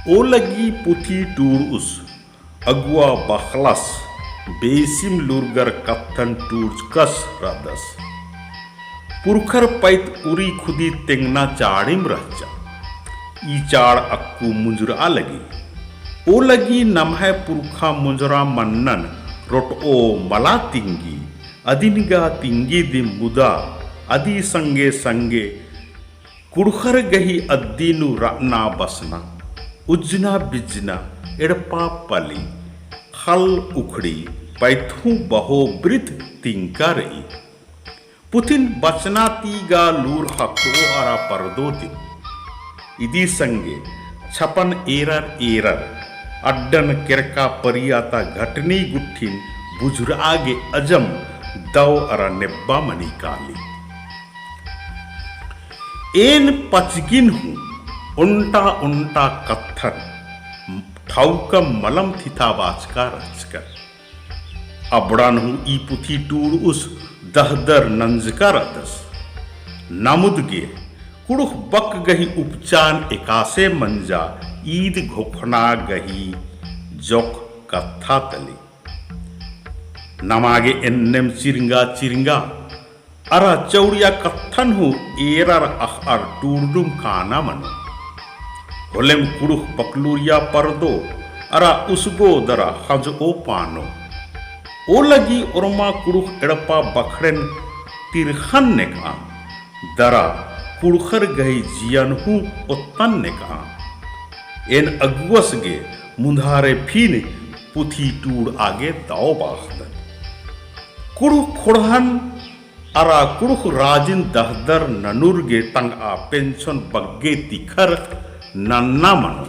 Olagi puthi tur us agua bakhlas besim lurgar kathan turs kas radas पुरखर पैत Uri खुदी तेंगना चाड़िम रहचा ई चाड़ अक्कू मुंजरा लगी ओ लगी नमहे पुरखा मुंजरा मन्नन रोट ओ मला तिंगी अदिनिगा तिंगी दिम मुदा अदि संगे संगे कुड़खर गही अद्दीनु रना बसना उजना बिजना एड़पा पली खल उखड़ी पैथू बहो वृत तिंका रही पुथिन बचना तीगा लूर हक्को अरा परदोति इदी संगे छपन एरर अड्डन किरका परियाता घटनी गुट्ठिन बुजुरागे अजम दव अरा निब्बा मनी काली एन पचगिन हूँ उल्टा उल्टा कत्थन ठाउकम मलम थितावाच का रचकर अबड़ान हूँ ई पुथी टूर उस दहदर नंजका रदस नामुदगे कुड़ुख बक गही उपचान एकासे मंजा ईद घोखना गही जोक कत्था तली नमागे एन्नेम चिरिंगा अरा चौड़िया कत्थन हूँ एरर अखर टूरडुम काना मनो होलेम कुड़ुख पकलूरिया परदो अरा उसगो दरा हज ओ पानो ओ लगी ओरमा कुड़ुख एड़पा बखड़न तिरखन ने कहा दरा कुड़खर गही जियन हूँ उत्तन ने कहा एन अगुवस गे मुंधारे फीन पुथी टूड़ आगे दाव बाखदन कुड़ुख खुड़हन अरा कुड़ुख राजिन दहदर ननुर गे तंग आ पेंशन बग्गे तिखर नन्ना मनो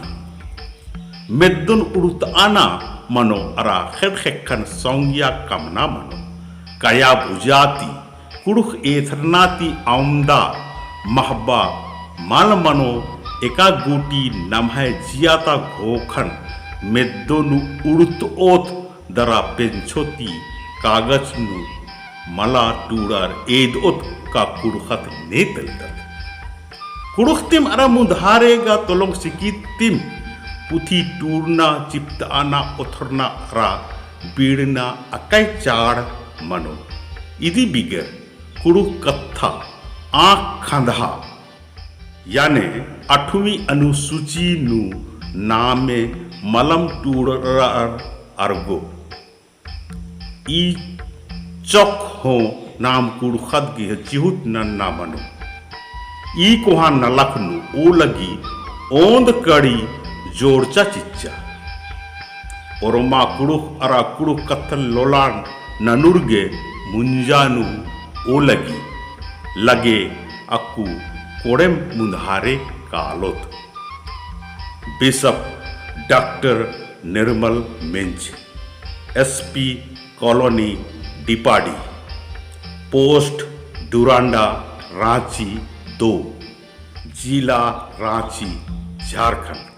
मेद्दुन उड़ुत आना मनो अरा खेखन सौंगिया कमना मनो कया बुझाती कुड़ुख एथरनाती आमदा महबा माल मनो एका गोटी नमहे जियाता घोखन मेद्दोनु उड़ुत ओत दरा पेंछोती कागज नु मला टूड़ार एद ओत का कुड़खत नेतल कुड़ुखतिम अरा मुधारेगा तोलोंग सिकितिम पुथी टूरना चिप्ताना उथरना अरा बीड़ना अकै चाड़ मनो इदी बिगर कुड़ुख कत्था आँख खंधा याने 8वीं अनुसूची नु नामे मलम टूड़र अर्गो ई चौक हो नाम कुड़खत गे चिहुत नन्ना मनो ई कोहा नलखनु ओ लगी ओंद कड़ी जोड़चा चिच्चा ओरमा कुड़ुख अरा कुड़ुख कत्थन लोलान ननुर्गे मुंजानु ओ लगे अक्कू कोड़ेम मुंधारे कालोत bishop doctor Nirmal Minj SP colony डिपाडी पोस्ट डुरांडा रांची 2 जिला रांची झारखंड।